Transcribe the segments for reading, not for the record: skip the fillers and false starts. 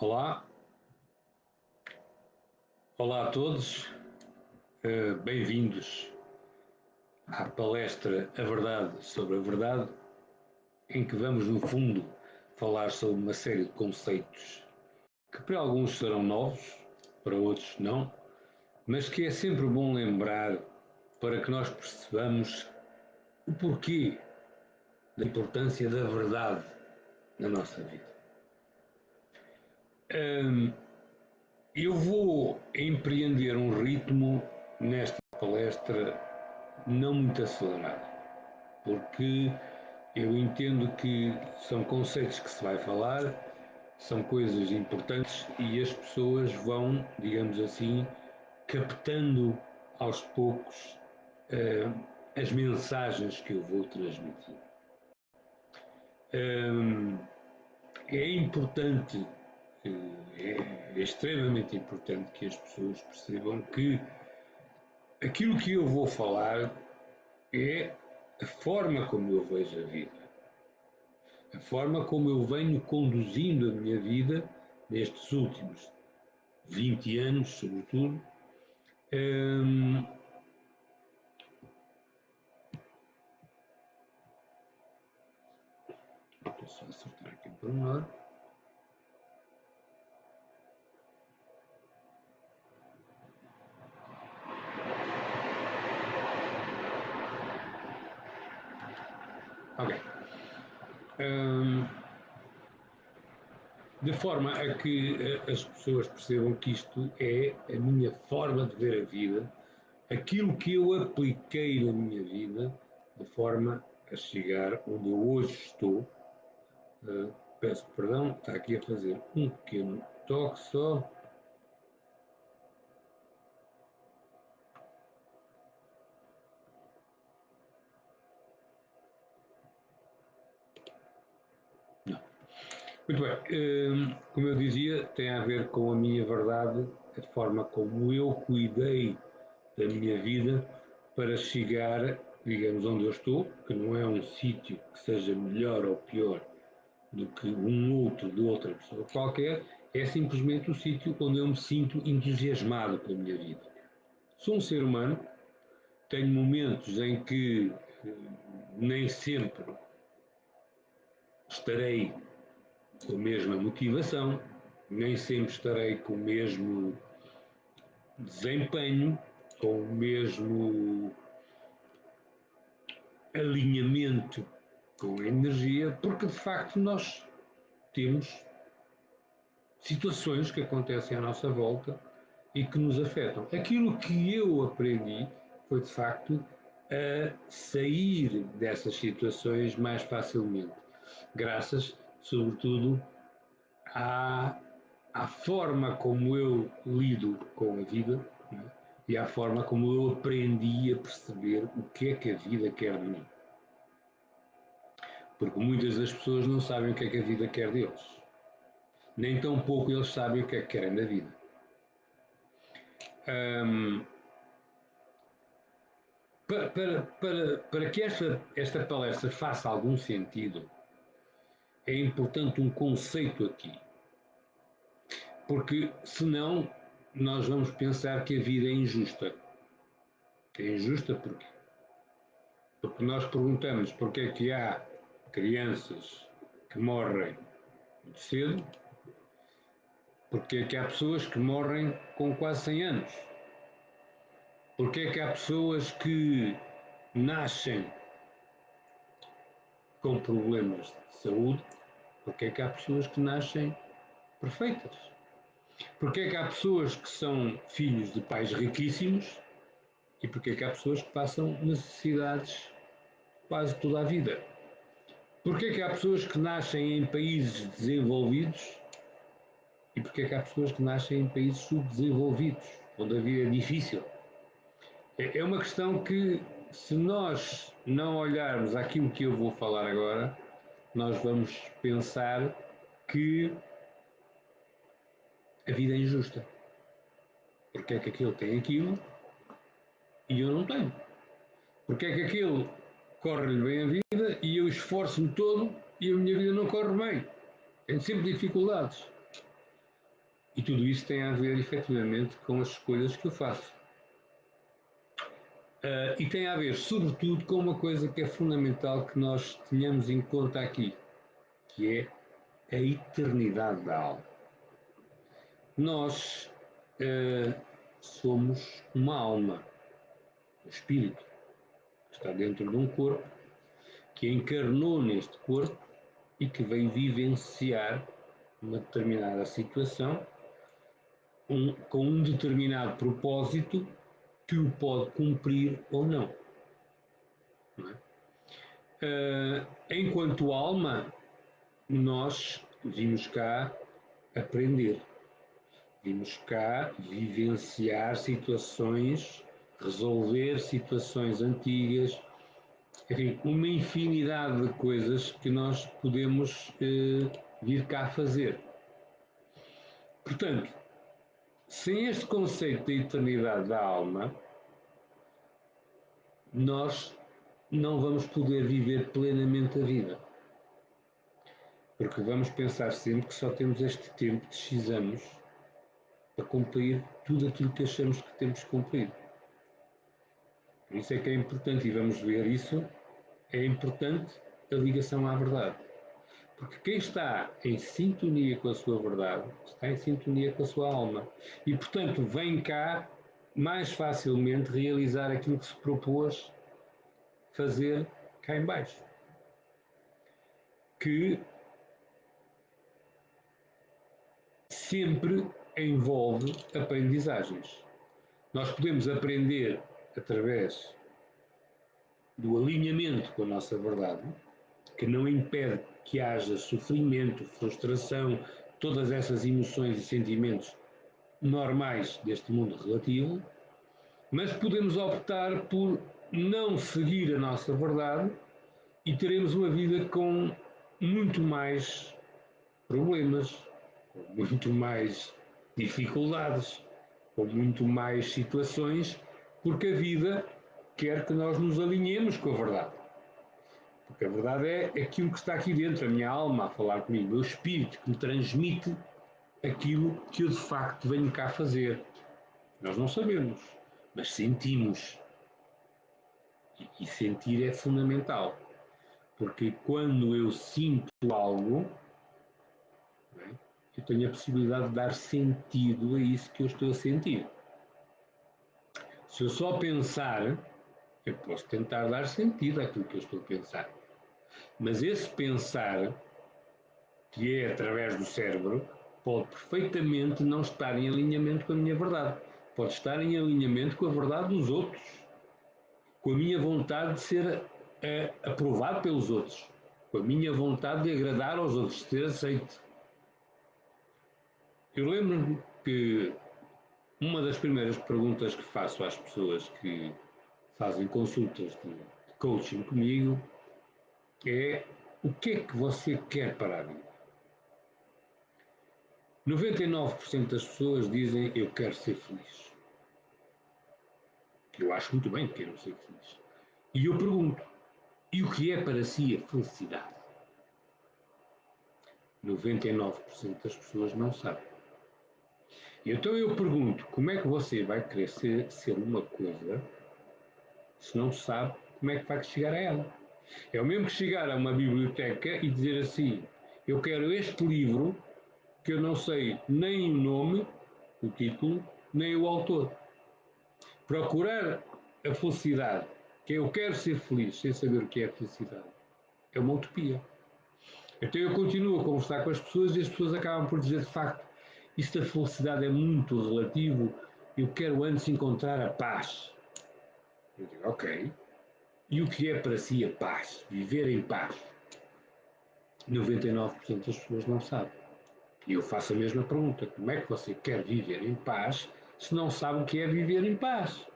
Olá, olá a todos, bem-vindos à palestra A Verdade sobre a Verdade, em que vamos, no fundo, falar sobre uma série de conceitos que para alguns serão novos, para outros não, mas que é sempre bom lembrar para que nós percebamos o porquê da importância da verdade na nossa vida. Eu vou empreender um ritmo nesta palestra não muito acelerado, porque eu entendo que são conceitos que se vai falar, são coisas importantes e as pessoas vão, digamos assim, captando aos poucos as mensagens que eu vou transmitir. É importante, é extremamente importante que as pessoas percebam que aquilo que eu vou falar é a forma como eu vejo a vida, a forma como eu venho conduzindo a minha vida nestes últimos 20 anos, sobretudo. Estou só a acertar aqui o pormenor. Ok. De forma a que as pessoas percebam que isto é a minha forma de ver a vida, aquilo que eu apliquei na minha vida, de forma a chegar onde eu hoje estou. Peço perdão, está aqui a fazer um pequeno toque só. Não. Muito bem, como eu dizia, tem a ver com a minha verdade, a forma como eu cuidei da minha vida para chegar, digamos, onde eu estou, que não é um sítio que seja melhor ou pior do que um outro de outra pessoa qualquer, é simplesmente o sítio onde eu me sinto entusiasmado com a minha vida. Sou um ser humano, tenho momentos em que nem sempre estarei com a mesma motivação, nem sempre estarei com o mesmo desempenho, com o mesmo alinhamento com a energia, porque de facto nós temos situações que acontecem à nossa volta e que nos afetam. Aquilo que eu aprendi foi de facto a sair dessas situações mais facilmente, graças, sobretudo, à forma como eu lido com a vida, né? E à forma como eu aprendi a perceber o que é que a vida quer de mim. Porque muitas das pessoas não sabem o que é que a vida quer deles. Nem tão pouco eles sabem o que é que querem da vida. Para que esta palestra faça algum sentido, é importante um conceito aqui. Porque senão nós vamos pensar que a vida é injusta. É injusta porquê? Porque nós perguntamos porque é que há crianças que morrem muito cedo, porque é que há pessoas que morrem com quase 100 anos, porque é que há pessoas que nascem com problemas de saúde, porque é que há pessoas que nascem perfeitas, porque é que há pessoas que são filhos de pais riquíssimos e porque é que há pessoas que passam necessidades quase toda a vida. Porque é que há pessoas que nascem em países desenvolvidos e porque é que há pessoas que nascem em países subdesenvolvidos, onde a vida é difícil. É uma questão que, se nós não olharmos aquilo que eu vou falar agora, nós vamos pensar que a vida é injusta. Porque é que aquele tem aquilo e eu não tenho? Porque é que aquele corre-lhe bem a vida e eu esforço-me todo e a minha vida não corre bem? Tenho sempre dificuldades. E tudo isso tem a ver, efetivamente, com as escolhas que eu faço. E tem a ver, sobretudo, com uma coisa que é fundamental que nós tenhamos em conta aqui, que é a eternidade da alma. Nós somos uma alma, um espírito, que está dentro de um corpo, que encarnou neste corpo e que veio vivenciar uma determinada situação com um determinado propósito que o pode cumprir ou não. Não é? Enquanto alma, nós vimos cá aprender, vimos cá vivenciar situações, resolver situações antigas, enfim, uma infinidade de coisas que nós podemos vir cá fazer. Portanto, sem este conceito da eternidade da alma, nós não vamos poder viver plenamente a vida. Porque vamos pensar sempre que só temos este tempo de X anos para cumprir tudo aquilo que achamos que temos que cumprir. Por isso é que é importante, e vamos ver isso, é importante a ligação à verdade. Porque quem está em sintonia com a sua verdade, está em sintonia com a sua alma. E, portanto, vem cá mais facilmente realizar aquilo que se propôs fazer cá em baixo. Que sempre envolve aprendizagens. Nós podemos aprender através do alinhamento com a nossa verdade, que não impede que haja sofrimento, frustração, todas essas emoções e sentimentos normais deste mundo relativo, mas podemos optar por não seguir a nossa verdade e teremos uma vida com muito mais problemas, com muito mais dificuldades, com muito mais situações, porque a vida quer que nós nos alinhemos com a verdade. Porque a verdade é aquilo que está aqui dentro, a minha alma a falar comigo, o meu espírito que me transmite aquilo que eu de facto venho cá fazer. Nós não sabemos, mas sentimos. E sentir é fundamental. Porque quando eu sinto algo, eu tenho a possibilidade de dar sentido a isso que eu estou a sentir. Se eu só pensar, eu posso tentar dar sentido àquilo que eu estou a pensar. Mas esse pensar, que é através do cérebro, pode perfeitamente não estar em alinhamento com a minha verdade. Pode estar em alinhamento com a verdade dos outros, com a minha vontade de ser aprovado pelos outros, com a minha vontade de agradar aos outros, de ser aceito. Eu lembro-me que uma das primeiras perguntas que faço às pessoas que fazem consultas de coaching comigo é: o que é que você quer para a vida? 99% das pessoas dizem: eu quero ser feliz. Eu acho muito bem que queiram ser feliz. E eu pergunto: e o que é para si a felicidade? 99% das pessoas não sabem. Então eu pergunto: como é que você vai querer ser uma coisa se não sabe como é que vai chegar a ela? É o mesmo que chegar a uma biblioteca e dizer assim: eu quero este livro que eu não sei nem o nome, o título, nem o autor. Procurar a felicidade, que eu quero ser feliz sem saber o que é a felicidade, é uma utopia. Então eu continuo a conversar com as pessoas e as pessoas acabam por dizer: de facto, isto da felicidade é muito relativo, eu quero antes encontrar a paz. Eu digo: ok. E o que é para si a paz? Viver em paz? 99% das pessoas não sabem. E eu faço a mesma pergunta: como é que você quer viver em paz se não sabe o que é viver em paz?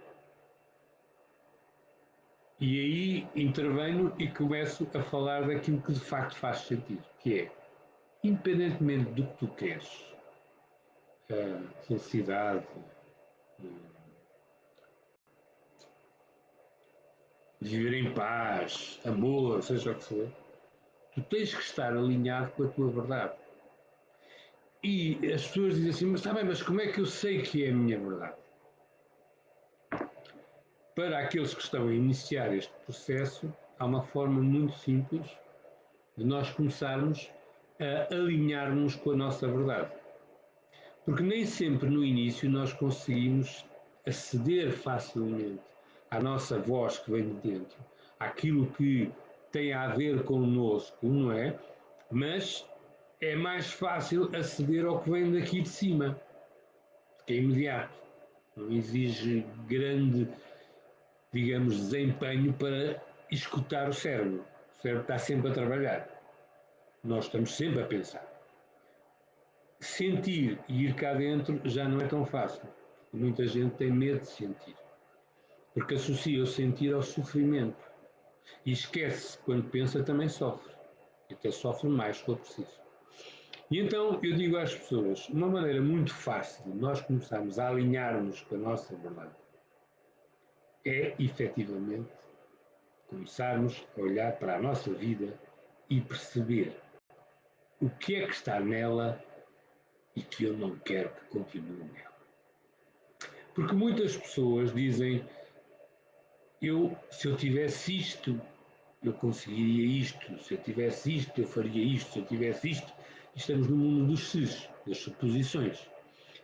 E aí intervenho e começo a falar daquilo que de facto faz sentido, que é, independentemente do que tu queres, felicidade, viver em paz, amor, seja o que for, tu tens que estar alinhado com a tua verdade. E as pessoas dizem assim, mas está bem, mas como é que eu sei que é a minha verdade? Para aqueles que estão a iniciar este processo, há uma forma muito simples de nós começarmos a alinharmos com a nossa verdade. Porque nem sempre no início nós conseguimos aceder facilmente à nossa voz que vem de dentro, àquilo que tem a ver connosco, não é? Mas é mais fácil aceder ao que vem daqui de cima, que é imediato. Não exige grande, digamos, desempenho para escutar o cérebro. O cérebro está sempre a trabalhar. Nós estamos sempre a pensar. Sentir e ir cá dentro já não é tão fácil. Muita gente tem medo de sentir, porque associa o sentir ao sofrimento e esquece que quando pensa também sofre, e até sofre mais se for preciso. E então eu digo às pessoas, uma maneira muito fácil de nós começarmos a alinharmos com a nossa verdade é, efetivamente, começarmos a olhar para a nossa vida e perceber o que é que está nela e que eu não quero que continue nela. Porque muitas pessoas dizem, se eu tivesse isto, eu conseguiria isto, se eu tivesse isto, eu faria isto, se eu tivesse isto. Estamos no mundo dos ses, das suposições.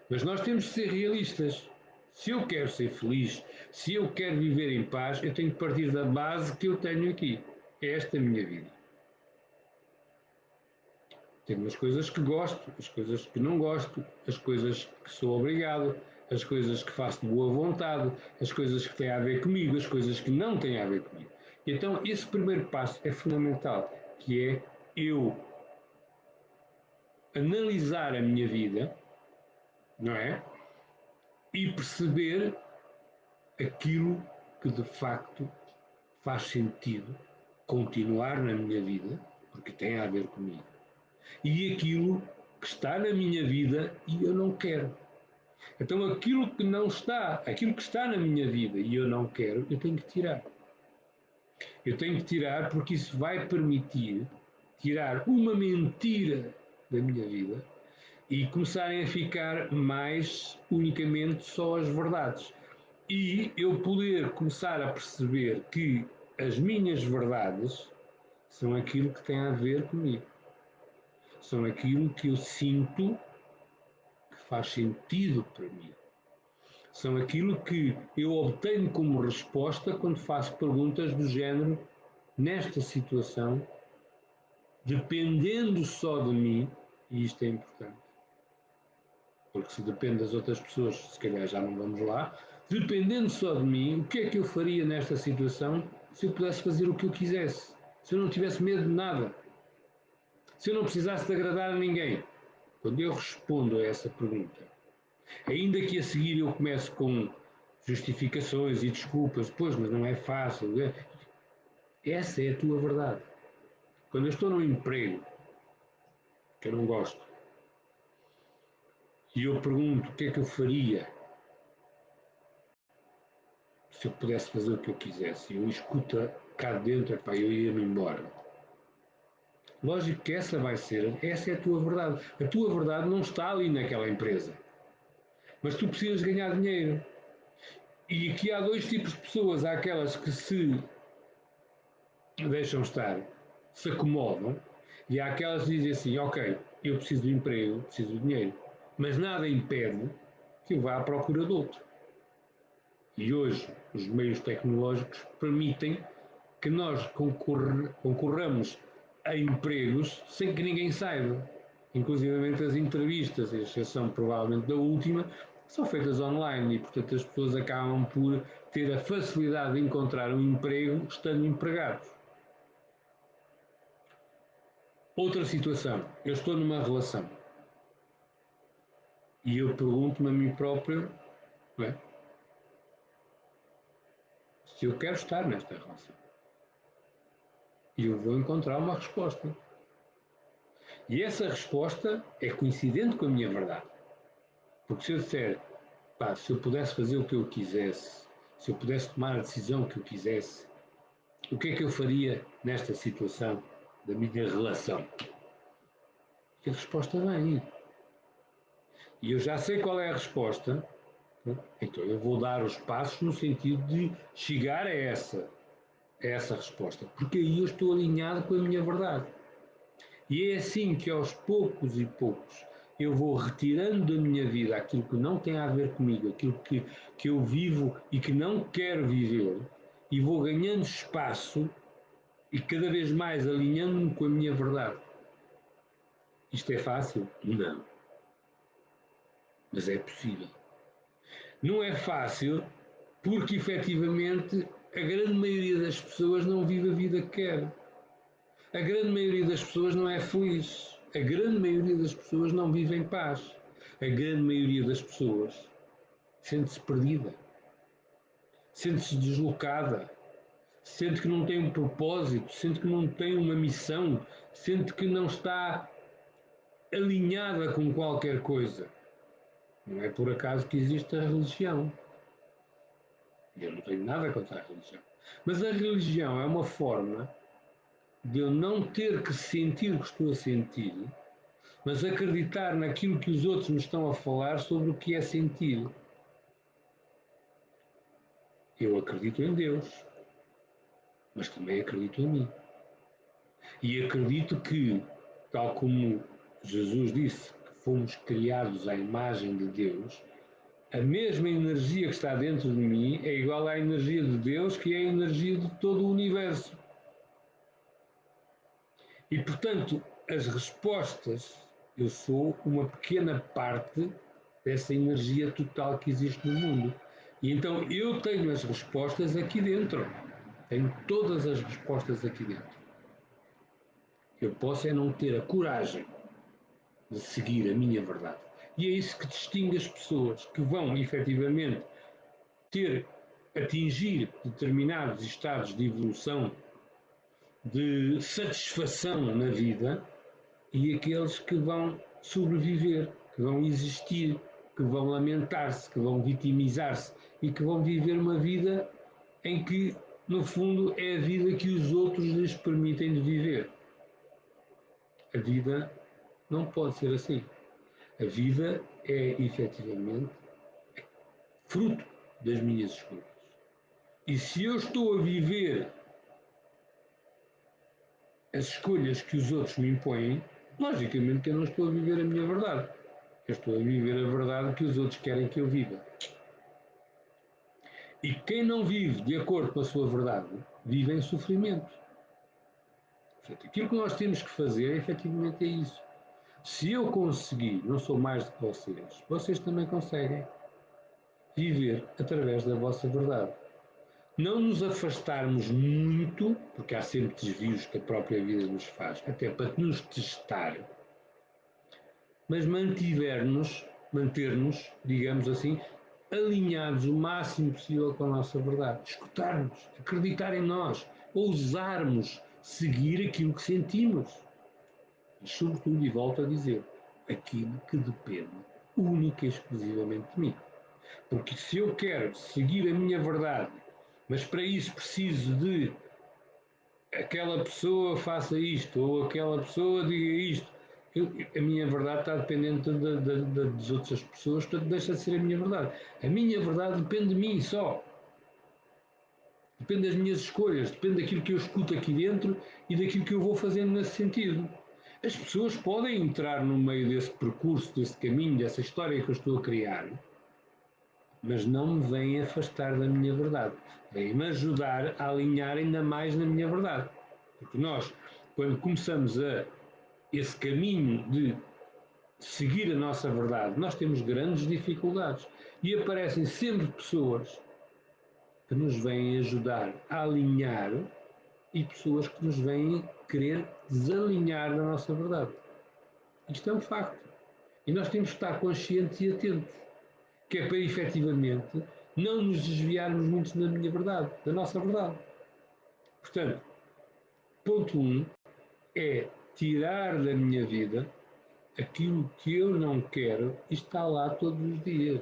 Mas nós temos de ser realistas. Se eu quero ser feliz, se eu quero viver em paz, eu tenho que partir da base que eu tenho aqui. É esta a minha vida. Tenho as coisas que gosto, as coisas que não gosto, as coisas que sou obrigado, as coisas que faço de boa vontade, as coisas que têm a ver comigo, as coisas que não têm a ver comigo. Então, esse primeiro passo é fundamental, que é eu analisar a minha vida, não é? E perceber aquilo que de facto faz sentido continuar na minha vida, porque tem a ver comigo, e aquilo que está na minha vida e eu não quero. Então aquilo que não está, aquilo que está na minha vida e eu não quero, eu tenho que tirar. Eu tenho que tirar porque isso vai permitir tirar uma mentira da minha vida e começarem a ficar mais unicamente só as verdades. E eu poder começar a perceber que as minhas verdades são aquilo que tem a ver comigo. São aquilo que eu sinto que faz sentido para mim. São aquilo que eu obtenho como resposta quando faço perguntas do género, nesta situação, dependendo só de mim, e isto é importante, porque se depende das outras pessoas, se calhar já não vamos lá, dependendo só de mim, o que é que eu faria nesta situação se eu pudesse fazer o que eu quisesse, se eu não tivesse medo de nada, se eu não precisasse de agradar a ninguém? Quando eu respondo a essa pergunta, ainda que a seguir eu comece com justificações e desculpas, pois, mas não é fácil, essa é a tua verdade. Quando eu estou num emprego que eu não gosto e eu pergunto o que é que eu faria se eu pudesse fazer o que eu quisesse, e eu escuto cá dentro, epá, eu ia-me embora. Lógico que essa é a tua verdade. A tua verdade não está ali naquela empresa. Mas tu precisas ganhar dinheiro. E aqui há dois tipos de pessoas. Há aquelas que se deixam estar, se acomodam, e há aquelas que dizem assim, ok, eu preciso de emprego, preciso de dinheiro, mas nada impede que eu vá à procura de outro. E hoje os meios tecnológicos permitem que nós concorramos a empregos sem que ninguém saiba. Inclusive as entrevistas, a exceção provavelmente da última, são feitas online e, portanto, as pessoas acabam por ter a facilidade de encontrar um emprego estando empregados. Outra situação, eu estou numa relação e eu pergunto-me a mim próprio, não é, se eu quero estar nesta relação. E eu vou encontrar uma resposta. E essa resposta é coincidente com a minha verdade. Porque se eu disser, pá, se eu pudesse fazer o que eu quisesse, se eu pudesse tomar a decisão que eu quisesse, o que é que eu faria nesta situação da minha relação? E a resposta vem. e eu já sei qual é a resposta, então eu vou dar os passos no sentido de chegar a essa resposta, porque aí eu estou alinhado com a minha verdade. E é assim que aos poucos e poucos eu vou retirando da minha vida aquilo que não tem a ver comigo, aquilo que eu vivo e que não quero viver, e vou ganhando espaço e cada vez mais alinhando-me com a minha verdade. Isto é fácil? Não. Mas é possível. Não é fácil porque efetivamente a grande maioria das pessoas não vive a vida que quer. A grande maioria das pessoas não é feliz. A grande maioria das pessoas não vive em paz. A grande maioria das pessoas sente-se perdida, sente-se deslocada, sente que não tem um propósito, sente que não tem uma missão, sente que não está alinhada com qualquer coisa. Não é por acaso que existe a religião. Eu não tenho nada contra a religião. Mas a religião é uma forma de eu não ter que sentir o que estou a sentir, mas acreditar naquilo que os outros me estão a falar sobre o que é sentir. Eu acredito em Deus, mas também acredito em mim. E acredito que, tal como Jesus disse, que fomos criados à imagem de Deus, a mesma energia que está dentro de mim é igual à energia de Deus, que é a energia de todo o universo. E, portanto, as respostas, eu sou uma pequena parte dessa energia total que existe no mundo. E então eu tenho as respostas aqui dentro. Tenho todas as respostas aqui dentro. Eu posso é não ter a coragem de seguir a minha verdade. E é isso que distingue as pessoas que vão efetivamente atingir determinados estados de evolução, de satisfação na vida, e aqueles que vão sobreviver, que vão existir, que vão lamentar-se, que vão vitimizar-se e que vão viver uma vida em que, no fundo, é a vida que os outros lhes permitem de viver. A vida não pode ser assim. A vida é, efetivamente, fruto das minhas escolhas. E se eu estou a viver as escolhas que os outros me impõem, logicamente que eu não estou a viver a minha verdade. Eu estou a viver a verdade que os outros querem que eu viva. E quem não vive de acordo com a sua verdade, vive em sofrimento. Portanto, aquilo que nós temos que fazer, efetivamente, é isso. Se eu conseguir, não sou mais do que vocês, vocês também conseguem viver através da vossa verdade. Não nos afastarmos muito, porque há sempre desvios que a própria vida nos faz, até para nos testar, mas manter-nos, digamos assim, alinhados o máximo possível com a nossa verdade, escutarmos, acreditar em nós, ousarmos seguir aquilo que sentimos. Mas, sobretudo, e volto a dizer, aquilo que depende única e exclusivamente de mim. Porque se eu quero seguir a minha verdade, mas para isso preciso de aquela pessoa faça isto, ou aquela pessoa diga isto, a minha verdade está dependente das outras pessoas, portanto deixa de ser a minha verdade. A minha verdade depende de mim só. Depende das minhas escolhas, depende daquilo que eu escuto aqui dentro e daquilo que eu vou fazendo nesse sentido. As pessoas podem entrar no meio desse percurso, desse caminho, dessa história que eu estou a criar, mas não me vêm afastar da minha verdade. Vêm-me ajudar a alinhar ainda mais na minha verdade. Porque nós, quando começamos esse caminho de seguir a nossa verdade, nós temos grandes dificuldades. E aparecem sempre pessoas que nos vêm ajudar a alinhar e pessoas que nos vêm querer desalinhar da nossa verdade. Isto é um facto. E nós temos que estar conscientes e atentos, que é para efetivamente não nos desviarmos muito da minha verdade, da nossa verdade. Portanto, ponto é tirar da minha vida aquilo que eu não quero e está lá todos os dias.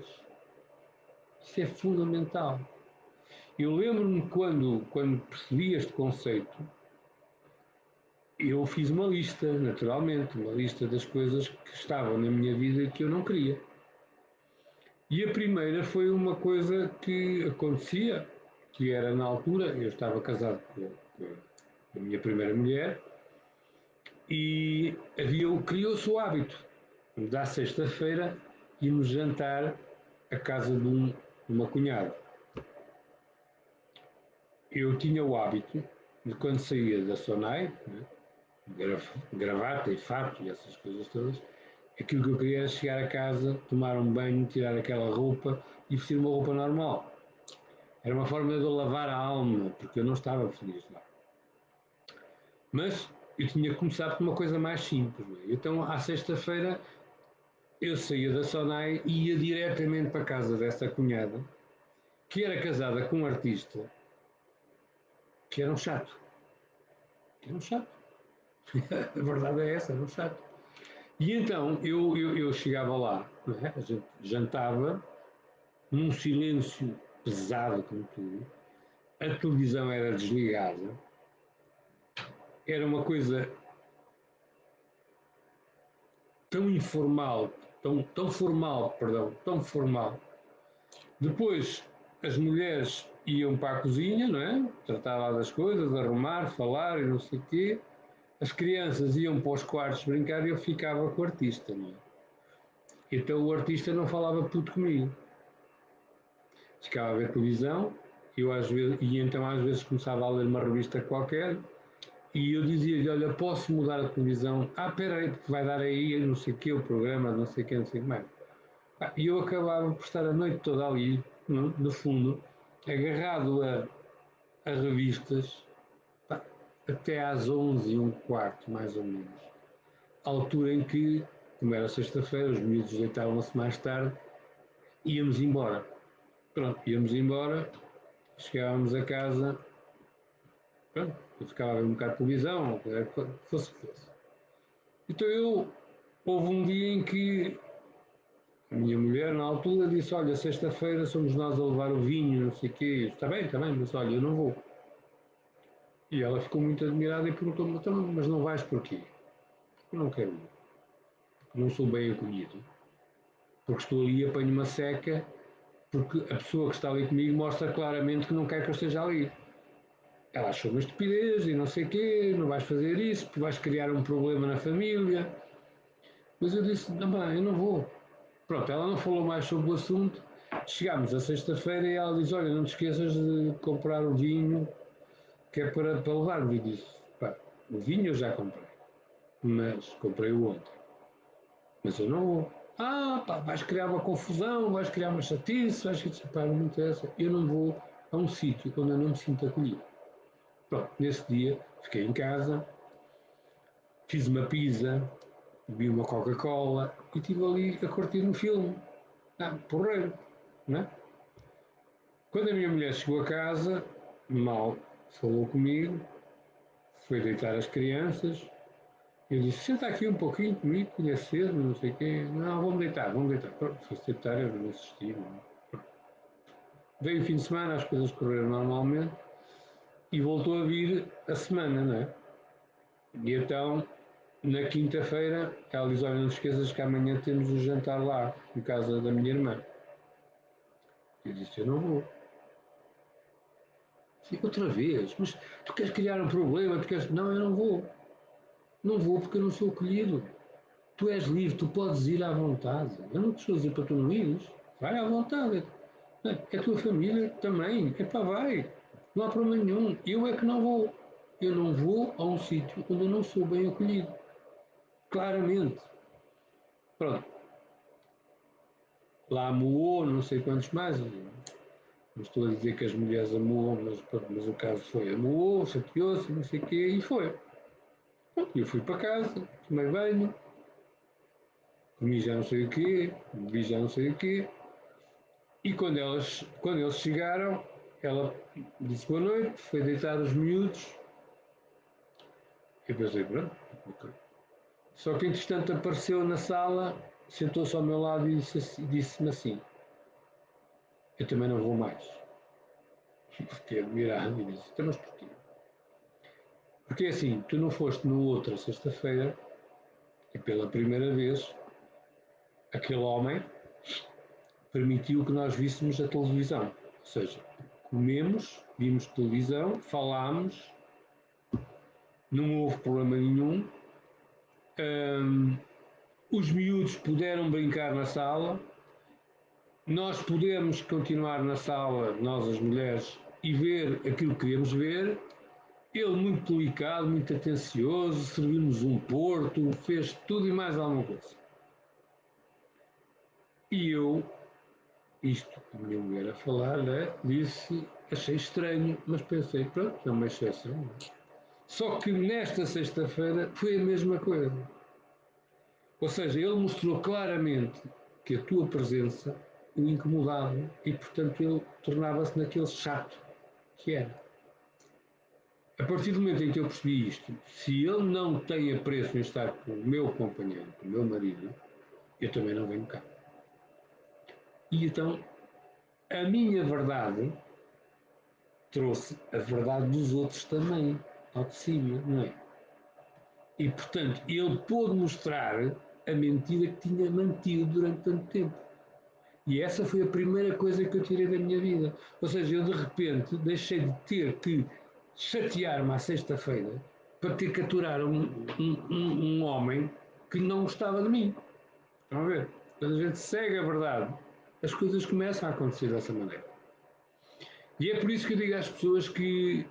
Isso é fundamental. Eu lembro-me quando percebi este conceito, eu fiz uma lista, naturalmente, uma lista das coisas que estavam na minha vida e que eu não queria. E a primeira foi uma coisa que acontecia, que era na altura, eu estava casado com a minha primeira mulher, e criou-se o hábito da sexta-feira irmos jantar à casa de uma cunhada. Eu tinha o hábito de quando saía da Sonai, né, gravata e fato e essas coisas todas, aquilo que eu queria era chegar a casa, tomar um banho, tirar aquela roupa e vestir uma roupa normal. Era uma forma de eu lavar a alma, porque eu não estava feliz lá. Mas eu tinha que começar por uma coisa mais simples. Né? Então, à sexta-feira, eu saía da Sonai e ia diretamente para a casa dessa cunhada, que era casada com um artista, que era um chato. Que era um chato. A verdade é essa, era um chato. E então eu chegava lá, né? A gente jantava num silêncio pesado como tudo, a televisão era desligada, era uma coisa tão informal, tão formal, perdão, tão formal. Depois as mulheres iam para a cozinha, não é? Tratar lá das coisas, arrumar, falar e não sei o quê. As crianças iam para os quartos brincar e eu ficava com o artista, não é? Então o artista não falava puto comigo. Ficava a ver televisão, eu às vezes, e então às vezes começava a ler uma revista qualquer e eu dizia-lhe, olha, posso mudar a televisão? Ah, espera aí, porque vai dar aí não sei o quê, o programa, não sei o quê, não sei o que mais. E eu acabava por estar a noite toda ali, no fundo, agarrado a revistas, pá, até às 11h15, mais ou menos. A altura em que, como era sexta-feira, os miúdos deitavam-se mais tarde, íamos embora. Pronto, íamos embora, chegávamos a casa, pronto, eu ficava a ver um bocado de televisão, ou fosse o que fosse. Então houve um dia em que a minha mulher, na altura, disse, olha, sexta-feira somos nós a levar o vinho, não sei o quê. Está bem, mas olha, eu não vou. E ela ficou muito admirada e perguntou-me, então, mas não vais porquê? Eu não quero ir, porque não sou bem acolhido, porque estou ali e apanho uma seca, porque a pessoa que está ali comigo mostra claramente que não quer que eu esteja ali. Ela achou uma estupidez e não sei o quê, não vais fazer isso, porque vais criar um problema na família. Mas eu disse, não, eu não vou. Pronto, ela não falou mais sobre o assunto. Chegámos a sexta-feira e ela diz, olha, não te esqueças de comprar o vinho que é para levar. E disse, pá, o vinho eu já comprei, mas comprei-o ontem. Mas eu não vou. Ah, pá, vais criar uma confusão, vais criar uma chatice, vais criar, pá, não me interessa. Eu não vou a um sítio onde eu não me sinto acolhido. Pronto, nesse dia fiquei em casa, fiz uma pizza, bebi uma Coca-Cola e estive ali a curtir um filme. Ah, porreiro, não é? Quando a minha mulher chegou a casa, mal falou comigo, foi deitar as crianças. Eu disse, senta aqui um pouquinho comigo, que é cedo, não sei o quê. Não, vamos deitar, vamos deitar. Pronto, foi-se deitar, eu não assisti. Não. Veio o fim de semana, as coisas correram normalmente e voltou a vir a semana, não é? E então, na quinta-feira, ela diz, olha, não te esqueças que amanhã temos o jantar lá, em casa da minha irmã. Eu disse, eu não vou. Disse, outra vez, mas tu queres criar um problema, tu queres... Não, eu não vou. Não vou porque eu não sou acolhido. Tu és livre, tu podes ir à vontade. Eu não te estou a dizer para tu não ires. Vai à vontade. É a tua família também. Epá, vai. Não há problema nenhum. Eu é que não vou. Eu não vou a um sítio onde eu não sou bem acolhido. Claramente. Pronto. Lá amoou, não sei quantos mais. Não estou a dizer que as mulheres amoam, mas o caso foi amoou, chateou-se, não sei o quê, e foi. Pronto, eu fui para casa, tomei banho, comi já não sei o quê, bebi já não sei o quê, e quando eles chegaram, ela disse boa noite, foi deitar os miúdos, e eu pensei, pronto, ok. Só que entretanto apareceu na sala, sentou-se ao meu lado e disse-me assim, eu também não vou mais. Fiquei admirado e disse, então mas porquê? Porque assim, tu não foste no outra sexta-feira, e pela primeira vez, aquele homem permitiu que nós víssemos a televisão. Ou seja, comemos, vimos televisão, falámos, não houve problema nenhum. Os miúdos puderam brincar na sala, nós podemos continuar na sala, nós as mulheres, e ver aquilo que queríamos ver. Ele muito delicado, muito atencioso, serviu-nos um porto, fez tudo e mais alguma coisa. E eu, isto a minha mulher a falar, né, disse, achei estranho, mas pensei, pronto, é uma exceção. Só que nesta sexta-feira foi a mesma coisa. Ou seja, ele mostrou claramente que a tua presença o incomodava e, portanto, ele tornava-se naquele chato que era. A partir do momento em que eu percebi isto, se ele não tem apreço em estar com o meu companheiro, com o meu marido, eu também não venho cá. E então, a minha verdade trouxe a verdade dos outros também, ao de cima, não é? E, portanto, ele pôde mostrar a mentira que tinha mantido durante tanto tempo. E essa foi a primeira coisa que eu tirei da minha vida. Ou seja, eu de repente deixei de ter que chatear-me à sexta-feira para ter que aturar um homem que não gostava de mim. Estão a ver? Quando a gente segue a verdade, as coisas começam a acontecer dessa maneira. E é por isso que eu digo às pessoas que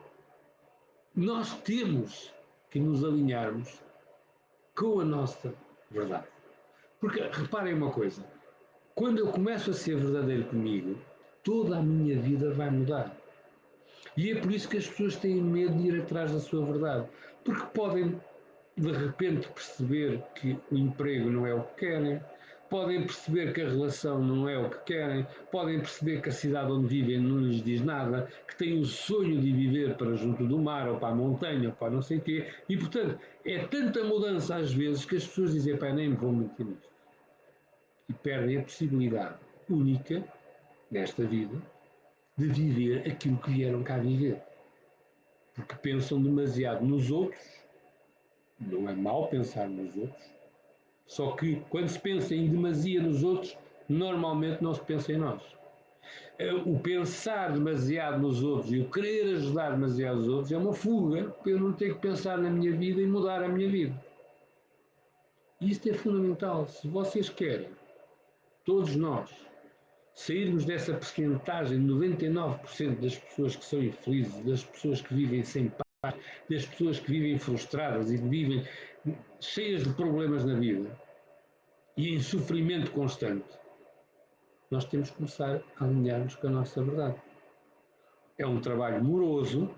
nós temos que nos alinharmos com a nossa verdade. Porque reparem uma coisa, quando eu começo a ser verdadeiro comigo, toda a minha vida vai mudar. E é por isso que as pessoas têm medo de ir atrás da sua verdade. Porque podem, de repente, perceber que o emprego não é o que querem, podem perceber que a relação não é o que querem, podem perceber que a cidade onde vivem não lhes diz nada, que têm o sonho de viver para junto do mar, ou para a montanha, ou para não sei o quê. E, portanto, é tanta mudança às vezes que as pessoas dizem, pá, nem me vou meter nisto. E perdem a possibilidade única, nesta vida, de viver aquilo que vieram cá viver. Porque pensam demasiado nos outros, não é mau pensar nos outros, só que quando se pensa em demasia nos outros, normalmente não se pensa em nós. O pensar demasiado nos outros e o querer ajudar demasiado os outros é uma fuga para eu não ter que pensar na minha vida e mudar a minha vida. E isto é fundamental. Se vocês querem, todos nós, sairmos dessa percentagem de 99% das pessoas que são infelizes, das pessoas que vivem sem paz, das pessoas que vivem frustradas e que vivem cheias de problemas na vida e em sofrimento constante, nós temos que começar a alinhar-nos com a nossa verdade. É um trabalho moroso,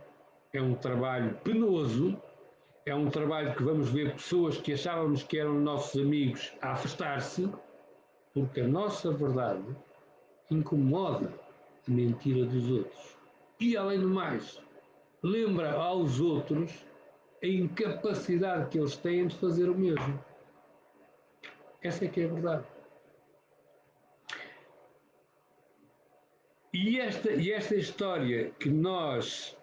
é um trabalho penoso, é um trabalho que vamos ver pessoas que achávamos que eram nossos amigos a afastar-se, porque a nossa verdade incomoda a mentira dos outros. E, além do mais, lembra aos outros a incapacidade que eles têm de fazer o mesmo. Essa é que é a verdade. E esta história que nós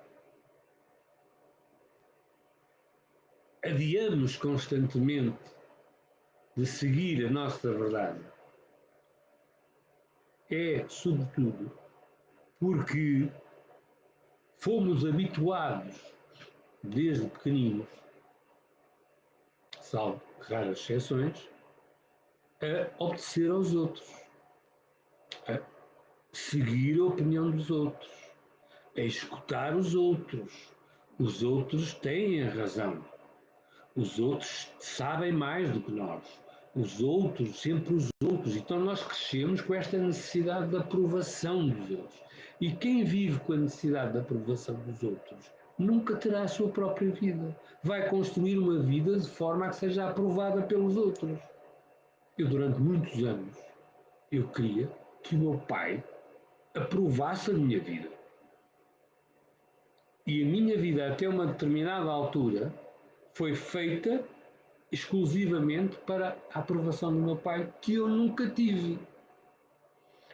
adiamos constantemente de seguir a nossa verdade é, sobretudo, porque fomos habituados, desde pequeninos, salvo raras exceções, a obedecer aos outros, a seguir a opinião dos outros, a escutar os outros. Os outros têm a razão. Os outros sabem mais do que nós. Os outros, sempre os outros. Então nós crescemos com esta necessidade de aprovação dos outros. E quem vive com a necessidade de aprovação dos outros nunca terá a sua própria vida. Vai construir uma vida de forma a que seja aprovada pelos outros. Eu, durante muitos anos, eu queria que o meu pai aprovasse a minha vida. E a minha vida, até uma determinada altura, foi feita exclusivamente para a aprovação do meu pai, que eu nunca tive.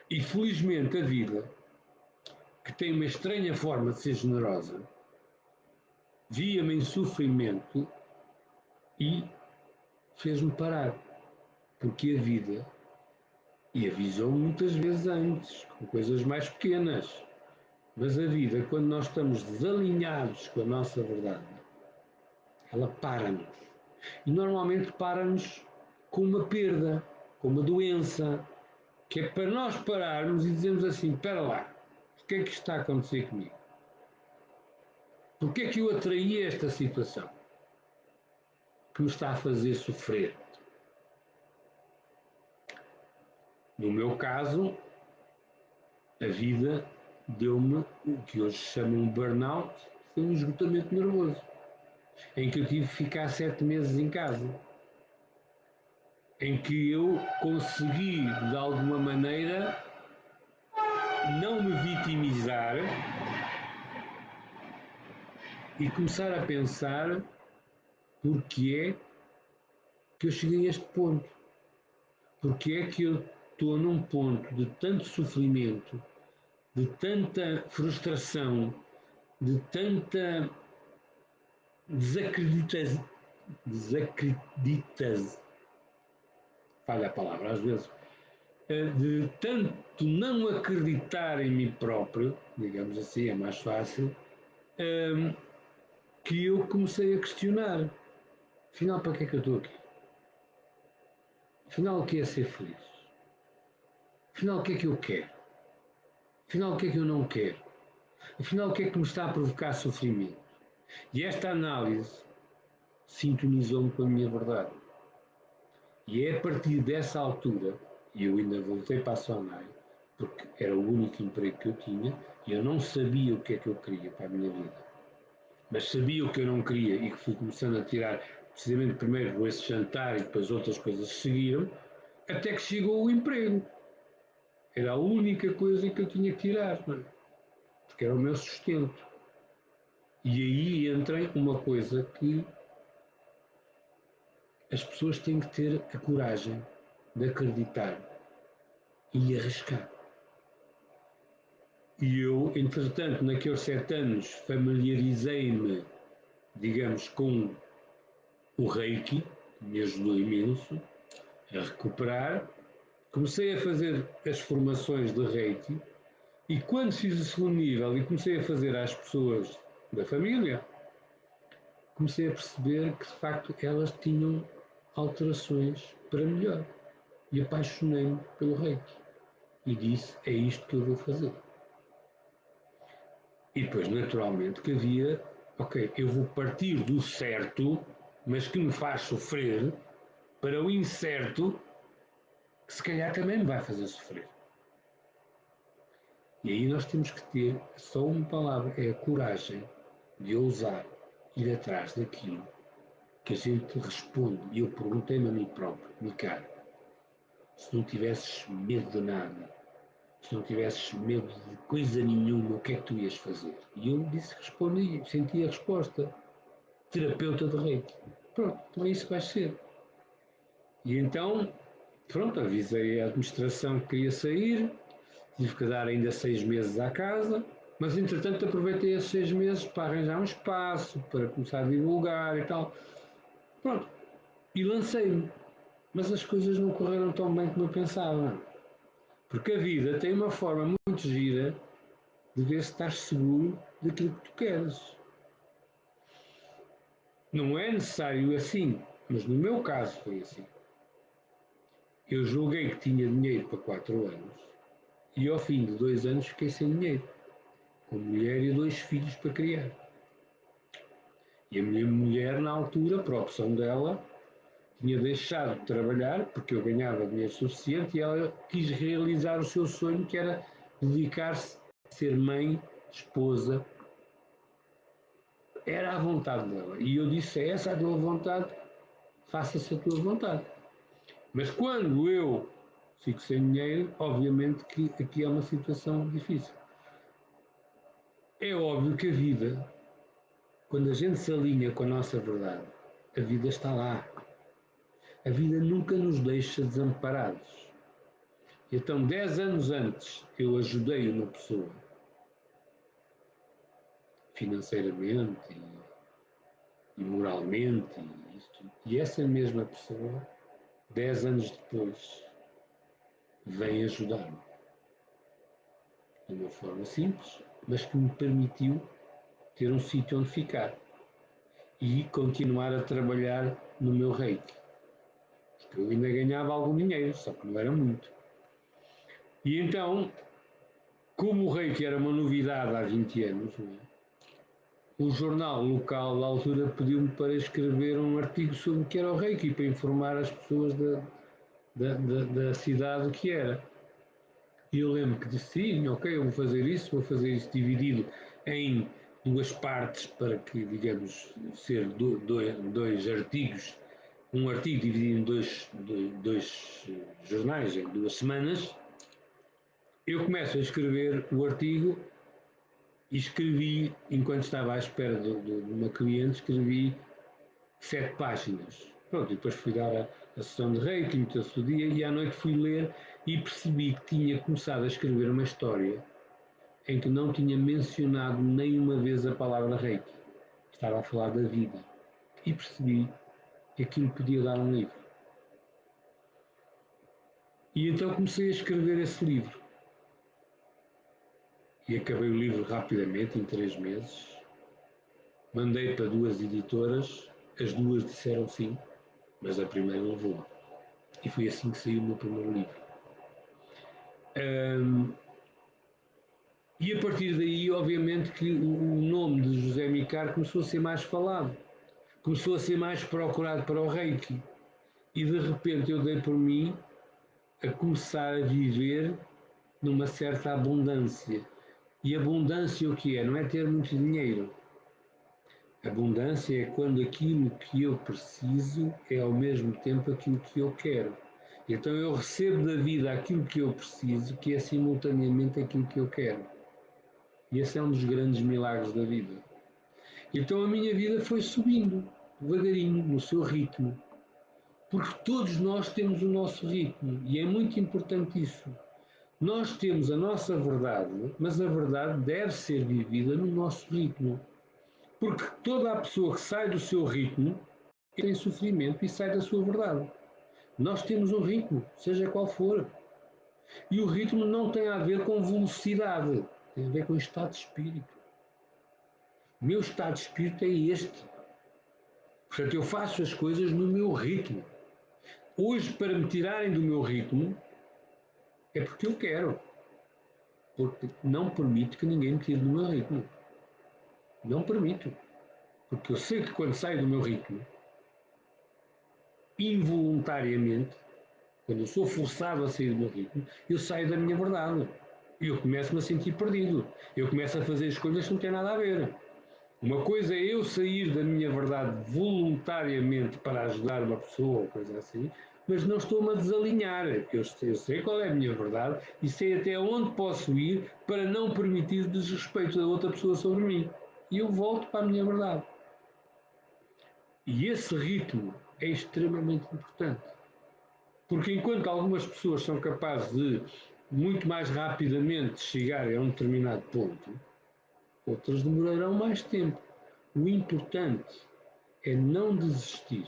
E felizmente a vida, que tem uma estranha forma de ser generosa, via-me em sofrimento e fez-me parar. Porque a vida E avisou muitas vezes antes, com coisas mais pequenas. Mas a vida, quando nós estamos desalinhados com a nossa verdade, ela para-nos. E normalmente para-nos com uma perda, com uma doença, que é para nós pararmos e dizermos assim: espera lá, o que é que está a acontecer comigo? Porquê é que eu atraí esta situação que me está a fazer sofrer? No meu caso, a vida deu-me o que hoje se chama um burnout, foi um esgotamento nervoso, em que eu tive que ficar 7 meses em casa, em que eu consegui, de alguma maneira, não me vitimizar e começar a pensar porque é que eu cheguei a este ponto, porque é que eu estou num ponto de tanto sofrimento, de tanta frustração, de tanta desacreditas, falha a palavra às vezes, de tanto não acreditar em mim próprio, digamos assim, é mais fácil, que eu comecei a questionar, afinal para que é que eu estou aqui? Afinal o que é ser feliz? Afinal o que é que eu quero? Afinal o que é que eu não quero? Afinal o que é que me está a provocar sofrimento? E esta análise sintonizou-me com a minha verdade. E é a partir dessa altura, e eu ainda voltei para a Sonai, porque era o único emprego que eu tinha, e eu não sabia o que é que eu queria para a minha vida. Mas sabia o que eu não queria e que fui começando a tirar, precisamente primeiro esse jantar e depois outras coisas seguiram, até que chegou o emprego. Era a única coisa que eu tinha que tirar, não é? Porque era o meu sustento. E aí entra uma coisa que as pessoas têm que ter a coragem de acreditar e arriscar. E eu, entretanto, naqueles 7 anos, familiarizei-me, digamos, com o Reiki, que me ajudou imenso a recuperar. Comecei a fazer as formações de Reiki e quando fiz o segundo nível e comecei a fazer às pessoas da família, comecei a perceber que de facto elas tinham alterações para melhor. E apaixonei-me pelo Reiki e disse: é isto que eu vou fazer. E depois, naturalmente, que havia, ok, eu vou partir do certo, mas que me faz sofrer, para o incerto, que se calhar também me vai fazer sofrer. E aí nós temos que ter só uma palavra, é a coragem de ousar ir atrás daquilo que a gente responde. E eu perguntei-me a mim próprio, Micar, se não tivesses medo de nada, se não tivesses medo de coisa nenhuma, o que é que tu ias fazer? E eu disse, respondi, senti a resposta. Terapeuta de reiki. Pronto, então é isso que vai ser. E então, pronto, avisei a administração que queria sair, tive que dar ainda 6 meses à casa, mas entretanto aproveitei esses 6 meses para arranjar um espaço, para começar a divulgar e tal. Pronto, e lancei-me. Mas as coisas não correram tão bem como eu pensava. Porque a vida tem uma forma muito gira de ver se estás seguro daquilo que tu queres. Não é necessário assim, mas no meu caso foi assim. Eu julguei que tinha dinheiro para 4 anos e ao fim de 2 anos fiquei sem dinheiro, com mulher e 2 filhos para criar. E a minha mulher, na altura, por opção dela, tinha deixado de trabalhar porque eu ganhava dinheiro suficiente e ela quis realizar o seu sonho, que era dedicar-se a ser mãe, esposa. Era a vontade dela. E eu disse: é essa a tua vontade, faça-se a tua vontade. Mas quando eu fico sem dinheiro, obviamente que aqui é uma situação difícil. É óbvio que a vida, quando a gente se alinha com a nossa verdade, a vida está lá. A vida nunca nos deixa desamparados. Então, 10 anos antes, eu ajudei uma pessoa financeiramente e moralmente, e essa mesma pessoa, 10 anos depois, vem ajudar-me. De uma forma simples, mas que me permitiu ter um sítio onde ficar e continuar a trabalhar no meu reiki. Porque eu ainda ganhava algum dinheiro, só que não era muito. E então, como o reiki era uma novidade há 20 anos, o jornal local da altura pediu-me para escrever um artigo sobre o que era o reiki, para informar as pessoas da cidade o que era. E eu lembro que disse, sim, ok, eu vou fazer isso dividido em duas partes para que, digamos, ser dois artigos, um artigo dividido em dois jornais, em 2 semanas. Eu começo a escrever o artigo e escrevi, enquanto estava à espera de uma cliente, escrevi 7 páginas. Pronto, e depois fui dar a sessão de reiki, meteu-se o dia, e à noite fui ler e percebi que tinha começado a escrever uma história em que não tinha mencionado nenhuma vez a palavra reiki. Estava a falar da vida. E percebi que aquilo podia dar um livro. E então comecei a escrever esse livro. E acabei o livro rapidamente, em 3 meses. Mandei para 2 editoras, as 2 disseram sim, mas a primeira levou. E foi assim que saiu o meu primeiro livro. E a partir daí, obviamente, que o nome de José Micar começou a ser mais falado, começou a ser mais procurado para o reiki. E de repente eu dei por mim a começar a viver numa certa abundância. E abundância o que é? Não é ter muito dinheiro. Abundância é quando aquilo que eu preciso é ao mesmo tempo aquilo que eu quero. Então eu recebo da vida aquilo que eu preciso, que é simultaneamente aquilo que eu quero. E esse é um dos grandes milagres da vida. Então a minha vida foi subindo, devagarinho, no seu ritmo. Porque todos nós temos o nosso ritmo e é muito importante isso. Nós temos a nossa verdade, mas a verdade deve ser vivida no nosso ritmo. Porque toda a pessoa que sai do seu ritmo tem sofrimento e sai da sua verdade. Nós temos um ritmo, seja qual for. E o ritmo não tem a ver com velocidade, tem a ver com estado de espírito. O meu estado de espírito é este. Portanto, eu faço as coisas no meu ritmo. Hoje, para me tirarem do meu ritmo, é porque eu quero. Porque não permito que ninguém me tire do meu ritmo. Não permito. Porque eu sei que quando saio do meu ritmo, involuntariamente, quando eu sou forçado a sair do meu ritmo, eu saio da minha verdade. E eu começo-me a sentir perdido. Eu começo a fazer escolhas que não têm nada a ver. Uma coisa é eu sair da minha verdade voluntariamente para ajudar uma pessoa ou coisa assim, mas não estou-me a desalinhar. Eu sei qual é a minha verdade e sei até onde posso ir para não permitir desrespeito da outra pessoa sobre mim. E eu volto para a minha verdade. E esse ritmo é extremamente importante. Porque enquanto algumas pessoas são capazes de muito mais rapidamente chegar a um determinado ponto, outras demorarão mais tempo. O importante é não desistir.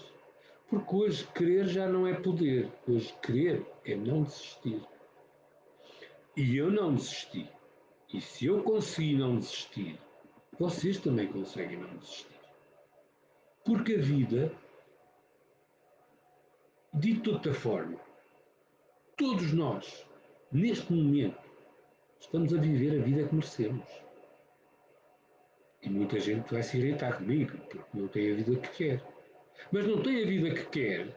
Porque hoje querer já não é poder, hoje querer é não desistir. E eu não desisti. E se eu conseguir não desistir, vocês também conseguem não desistir. Porque a vida, de toda forma, todos nós, neste momento, estamos a viver a vida que merecemos. E muita gente vai se irritar comigo, porque não tem a vida que quer. Mas não tem a vida que quer,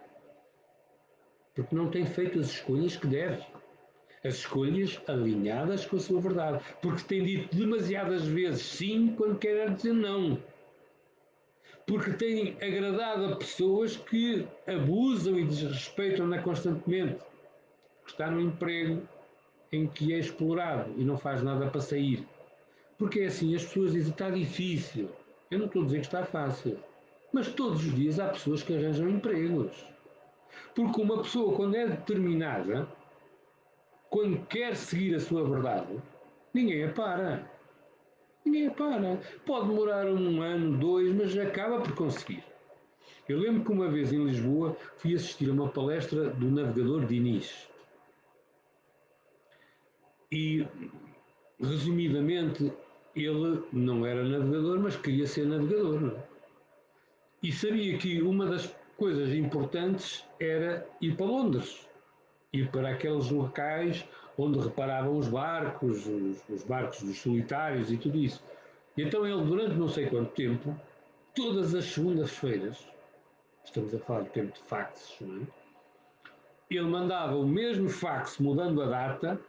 porque não tem feito as escolhas que deve. As escolhas alinhadas com a sua verdade. Porque tem dito demasiadas vezes sim quando quer dizer não. Porque tem agradado a pessoas que abusam e desrespeitam-na constantemente. Porque está num emprego em que é explorado e não faz nada para sair. Porque é assim, as pessoas dizem está difícil. Eu não estou a dizer que está fácil. Mas todos os dias há pessoas que arranjam empregos. Porque uma pessoa, quando é determinada, quando quer seguir a sua verdade, ninguém a para. Ninguém a para. Pode demorar 1 ano, 2, mas acaba por conseguir. Eu lembro que uma vez em Lisboa fui assistir a uma palestra do navegador Diniz. E, resumidamente, ele não era navegador, mas queria ser navegador. Não é? E sabia que uma das coisas importantes era ir para Londres, ir para aqueles locais onde reparavam os barcos, os barcos dos solitários e tudo isso. E então ele, durante não sei quanto tempo, todas as segundas-feiras, estamos a falar do tempo de faxes, não é? Ele mandava o mesmo fax mudando a data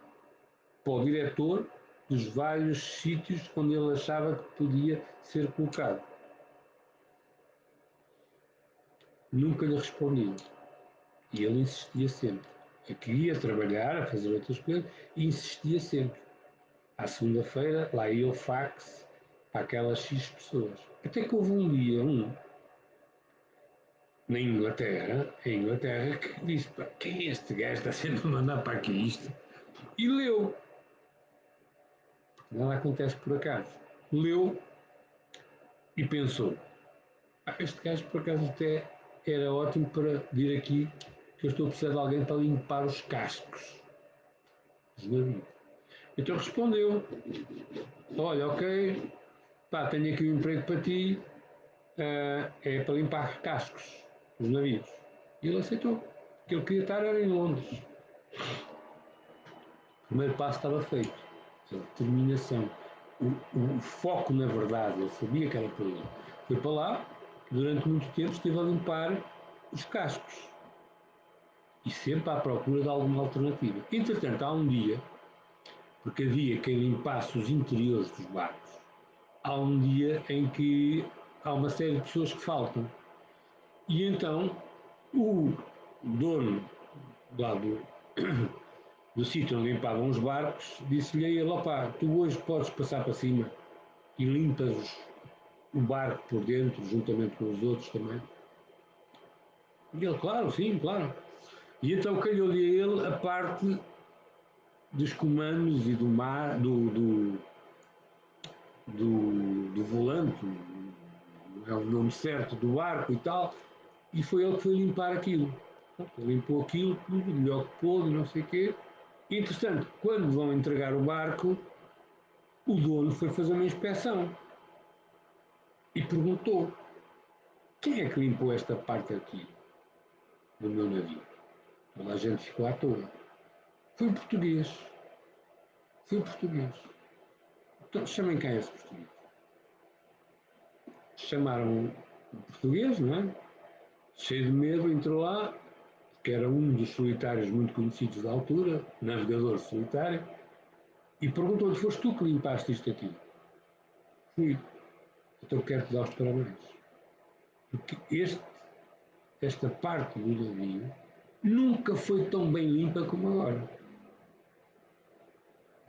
para o diretor dos vários sítios onde ele achava que podia ser colocado. Nunca lhe respondia. E ele insistia sempre. Eu queria trabalhar, a fazer outras coisas, e insistia sempre. À segunda-feira, lá ia o fax para aquelas X pessoas. Até que houve um dia, na Inglaterra, que disse: quem é este gajo que está sempre a mandar para aqui isto? E leu. Nada acontece por acaso. Leu e pensou: este gajo por acaso até era ótimo para vir aqui, que eu estou a precisar de alguém para limpar os cascos dos navios. Então respondeu: olha, ok, pá, tenho aqui um emprego para ti, é para limpar cascos dos navios. E ele aceitou, porque ele queria estar era em Londres. O primeiro passo estava feito, a determinação. O foco, na verdade, ele sabia que era para ele. Foi para lá, durante muito tempo esteve a limpar os cascos e sempre à procura de alguma alternativa. Entretanto, há um dia, porque havia quem limpasse os interiores dos barcos, há um dia em que há uma série de pessoas que faltam. E então o dono lá do sítio onde limpavam os barcos disse-lhe a ele: opá, tu hoje podes passar para cima e limpas o barco por dentro, juntamente com os outros também. E ele: claro, sim, claro. E então calhou-lhe a ele a parte dos comandos e do mar, do volante, é o nome certo do barco e tal, e foi ele que foi limpar aquilo. Ele limpou aquilo tudo, melhor que pôde, não sei o quê. E, entretanto, quando vão entregar o barco, o dono foi fazer uma inspeção e perguntou: quem é que limpou esta parte aqui do meu navio? Toda a gente ficou à toa. Foi um português. Foi um português. Então chamem cá esse português. Chamaram o português, não é? Cheio de medo, entrou lá, que era um dos solitários muito conhecidos da altura, navegador solitário, e perguntou-lhe: foste tu que limpaste isto aqui? Fui. Então quero-te dar os parabéns. Porque esta parte do navio nunca foi tão bem limpa como agora.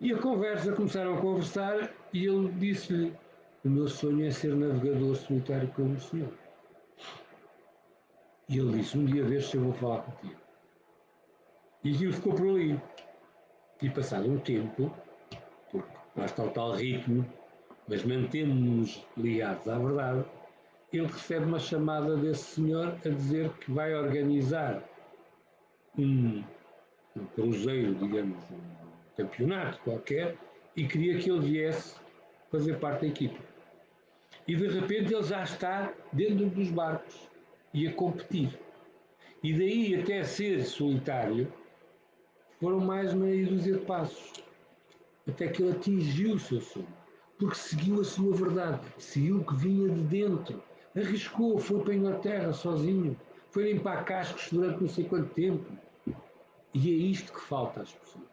E a conversa, começaram a conversar e ele disse-lhe: o meu sonho é ser navegador solitário como o senhor. E ele disse: um dia destes eu vou falar contigo. E aquilo ficou por ali. E passado um tempo, porque lá está o tal ritmo, mas mantemos-nos ligados à verdade, ele recebe uma chamada desse senhor a dizer que vai organizar um cruzeiro, digamos, um campeonato qualquer, e queria que ele viesse fazer parte da equipe. E de repente ele já está dentro dos barcos e a competir. E daí até ser solitário foram mais meia dúzia de passos, até que ele atingiu o seu sonho, porque seguiu a sua verdade, seguiu o que vinha de dentro, arriscou, foi para a Inglaterra sozinho, foi limpar cascos durante não sei quanto tempo. E é isto que falta às pessoas: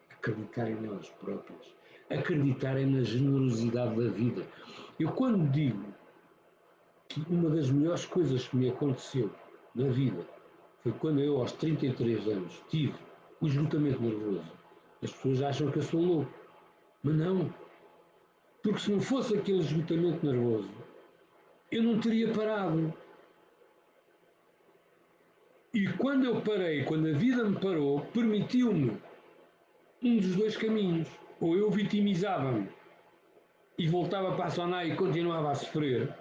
acreditarem nelas próprias, acreditarem na generosidade da vida. Eu, quando digo que uma das melhores coisas que me aconteceu na vida foi quando eu, aos 33 anos, tive o esgotamento nervoso, as pessoas acham que eu sou louco, mas não, porque se não fosse aquele esgotamento nervoso, eu não teria parado. E quando eu parei, quando a vida me parou, permitiu-me um dos dois caminhos: ou eu vitimizava-me e voltava para a Sonai e continuava a sofrer,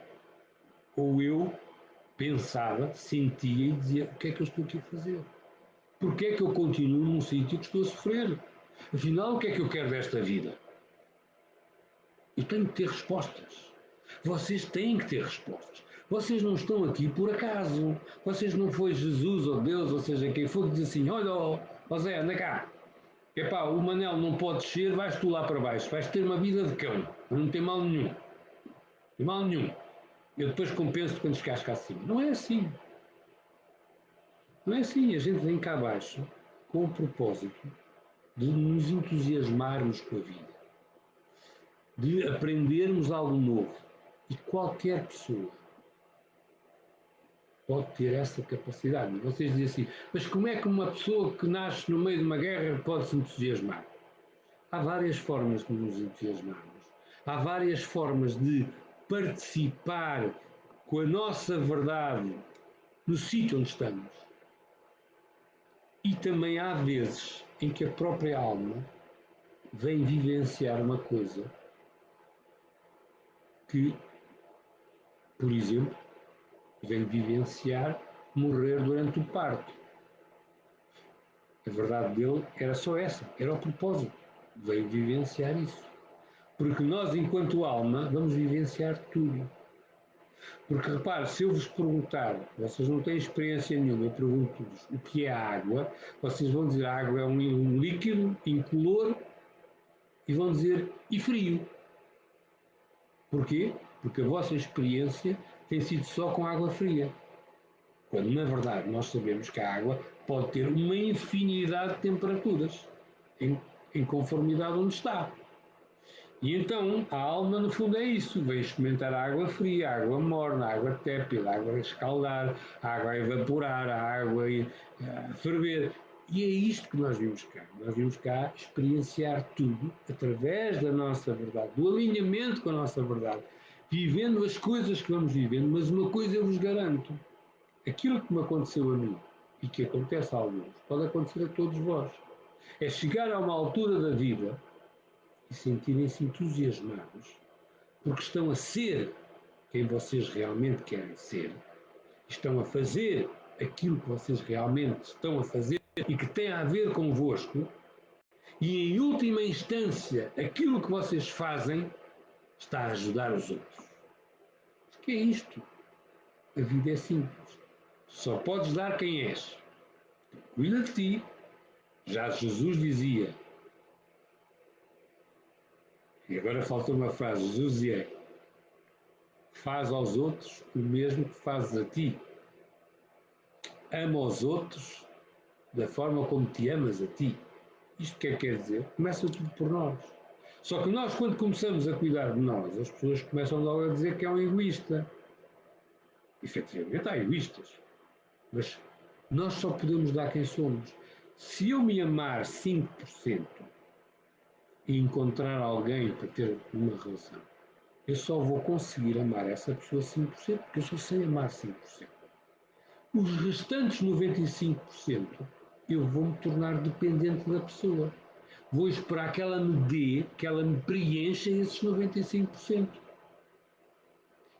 ou eu pensava, sentia e dizia: o que é que eu estou aqui a fazer? Porque é que eu continuo num sítio que estou a sofrer? Afinal, o que é que eu quero desta vida? Eu tenho que ter respostas. Vocês têm que ter respostas. Vocês não estão aqui por acaso. Vocês não foi Jesus ou Deus, ou seja, quem for dizer assim, olha, ó Zé, anda cá. Epá, o Manel não pode descer, vais tu lá para baixo. Vais ter uma vida de cão. Não tem mal nenhum. Não tem mal nenhum. Eu depois compenso quando chegares cá acima. Não é assim. Não é assim. A gente vem cá abaixo com o propósito de nos entusiasmarmos com a vida, de aprendermos algo novo. E qualquer pessoa pode ter essa capacidade. Vocês dizem assim, mas como é que uma pessoa que nasce no meio de uma guerra pode se entusiasmar? Há várias formas de nos entusiasmarmos. Há várias formas de participar com a nossa verdade no sítio onde estamos. E também há vezes em que a própria alma vem vivenciar uma coisa que, por exemplo, vem vivenciar morrer durante o parto. A verdade dele era só essa, era o propósito. Veio vivenciar isso. Porque nós, enquanto alma, vamos vivenciar tudo. Porque repare, se eu vos perguntar, vocês não têm experiência nenhuma, eu pergunto-vos o que é a água, vocês vão dizer a água é um líquido incolor e vão dizer e frio. Porquê? Porque a vossa experiência tem sido só com água fria. Quando, na verdade, nós sabemos que a água pode ter uma infinidade de temperaturas em conformidade onde está. E então, a alma, no fundo, é isso. Vem experimentar a água fria, a água morna, a água tépida, a água a escaldar, a água a evaporar, a água a ferver. E é isto que nós vimos cá. Nós vimos cá experienciar tudo através da nossa verdade, do alinhamento com a nossa verdade, vivendo as coisas que vamos vivendo. Mas uma coisa eu vos garanto: aquilo que me aconteceu a mim e que acontece a alguns, pode acontecer a todos vós. É chegar a uma altura da vida e sentirem-se entusiasmados porque estão a ser quem vocês realmente querem ser, estão a fazer aquilo que vocês realmente estão a fazer e que tem a ver convosco, e em última instância, aquilo que vocês fazem está a ajudar os outros. O que é isto? A vida é simples. Só podes dar quem és. Cuida de ti. Já Jesus dizia, e agora falta uma frase, Jesus dizia, faz aos outros o mesmo que fazes a ti. Ama aos outros da forma como te amas a ti. Isto que quer dizer? Começa tudo por nós. Só que nós, quando começamos a cuidar de nós, as pessoas começam logo a dizer que é um egoísta. Efetivamente, há egoístas. Mas nós só podemos dar quem somos. Se eu me amar 5% e encontrar alguém para ter uma relação, eu só vou conseguir amar essa pessoa 5% porque eu só sei amar 5%. Os restantes 95% eu vou me tornar dependente da pessoa. Vou esperar que ela me dê, que ela me preencha esses 95%.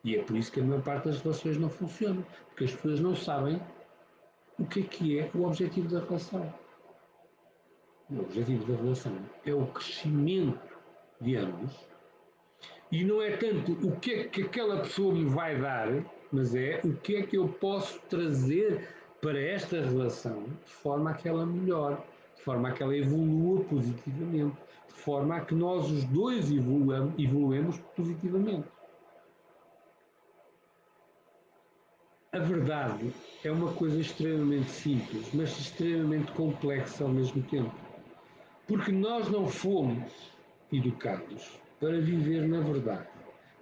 E é por isso que a maior parte das relações não funciona, porque as pessoas não sabem o que é o objetivo da relação. O objetivo da relação é o crescimento de ambos e não é tanto o que é que aquela pessoa me vai dar, mas é o que é que eu posso trazer para esta relação de forma a que ela melhore, de forma a que ela evolua positivamente, de forma a que nós os dois evoluemos positivamente. A verdade é uma coisa extremamente simples, mas extremamente complexa ao mesmo tempo. Porque nós não fomos educados para viver na verdade.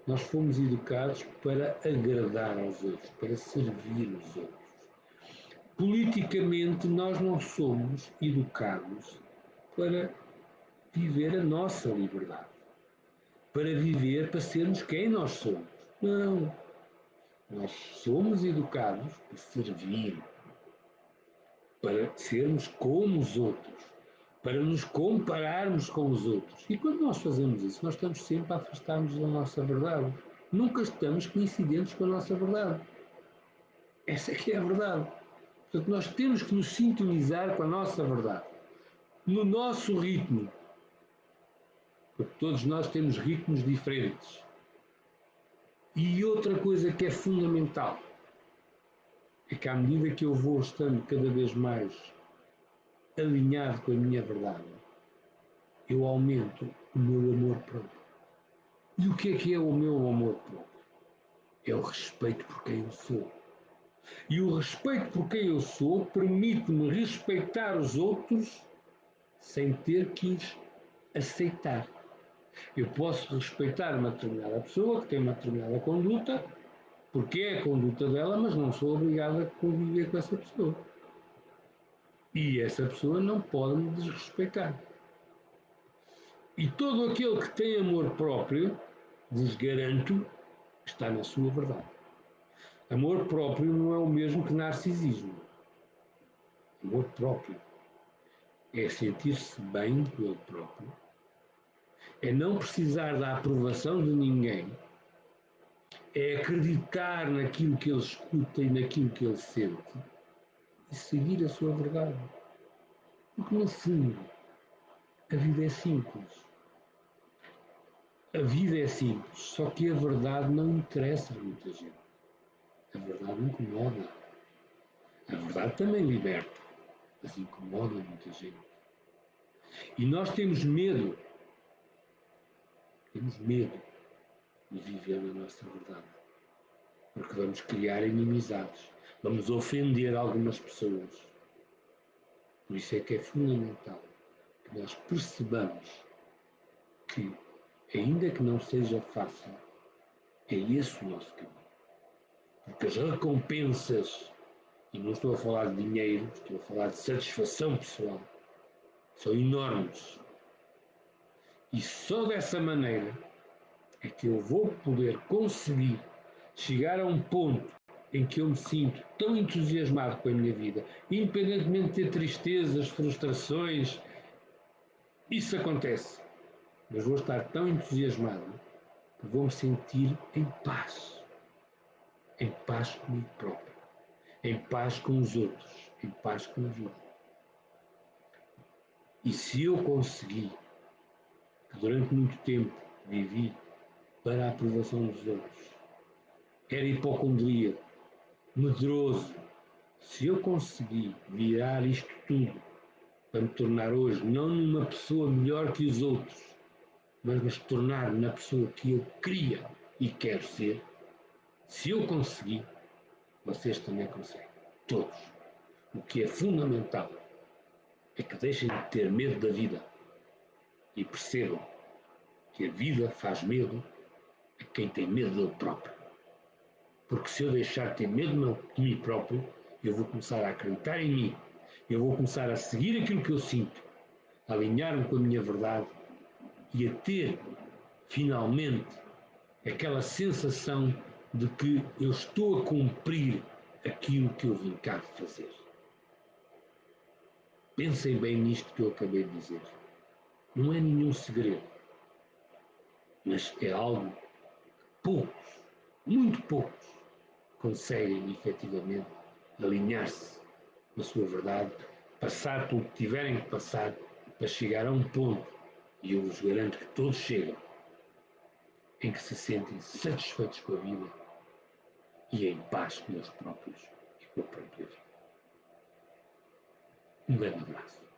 Nós fomos educados para agradar aos outros, para servir os outros. Politicamente, nós não somos educados para viver a nossa liberdade, para viver, para sermos quem nós somos. Não. Nós somos educados para servir, para sermos como os outros, para nos compararmos com os outros. E quando nós fazemos isso, nós estamos sempre a afastar-nos da nossa verdade. Nunca estamos coincidentes com a nossa verdade. Essa é que é a verdade. Portanto, nós temos que nos sintonizar com a nossa verdade. no nosso ritmo, porque todos nós temos ritmos diferentes. E outra coisa que é fundamental é que à medida que eu vou estando cada vez mais alinhado com a minha verdade, eu aumento o meu amor próprio. E o que é o meu amor próprio? É o respeito por quem eu sou. E o respeito por quem eu sou permite-me respeitar os outros sem ter que os aceitar. Eu posso respeitar uma determinada pessoa que tem uma determinada conduta, porque é a conduta dela, mas não sou obrigado a conviver com essa pessoa. E essa pessoa não pode me desrespeitar. E todo aquele que tem amor próprio, vos garanto, está na sua verdade. Amor próprio não é o mesmo que narcisismo. Amor próprio é sentir-se bem com ele próprio, é não precisar da aprovação de ninguém, é acreditar naquilo que ele escuta e naquilo que ele sente e seguir a sua verdade. Porque, no fundo, a vida é simples. A vida é simples, só que a verdade não interessa a muita gente. A verdade incomoda. A verdade também liberta, mas incomoda muita gente. E nós temos medo de viver na nossa verdade. Porque vamos criar inimizades, vamos ofender algumas pessoas. Por isso é que é fundamental que nós percebamos que, ainda que não seja fácil, é esse o nosso caminho. Porque as recompensas, e não estou a falar de dinheiro, estou a falar de satisfação pessoal, são enormes. E só dessa maneira é que eu vou poder conseguir chegar a um ponto em que eu me sinto tão entusiasmado com a minha vida, independentemente de ter tristezas, frustrações, isso acontece, mas vou estar tão entusiasmado que vou me sentir em paz comigo próprio, em paz com os outros, em paz com a vida. E se eu conseguir, que durante muito tempo vivi para a aprovação dos outros, era hipocondríaco, medroso, se eu conseguir virar isto tudo para me tornar hoje não numa pessoa melhor que os outros, mas me tornar na pessoa que eu queria e quero ser, se eu conseguir, vocês também conseguem. Todos. O que é fundamental é que deixem de ter medo da vida e percebam que a vida faz medo a quem tem medo dele próprio. Porque se eu deixar de ter medo de mim próprio, eu vou começar a acreditar em mim, eu vou começar a seguir aquilo que eu sinto, a alinhar-me com a minha verdade e a ter, finalmente, aquela sensação de que eu estou a cumprir aquilo que eu vim cá fazer. Pensem bem nisto que eu acabei de dizer. Não é nenhum segredo, mas é algo que poucos, muito poucos, conseguem efetivamente alinhar-se na sua verdade, passar pelo que tiverem que passar para chegar a um ponto, e eu vos garanto que todos chegam, em que se sentem satisfeitos com a vida e em paz com eles próprios e com a própria vida. Um grande abraço.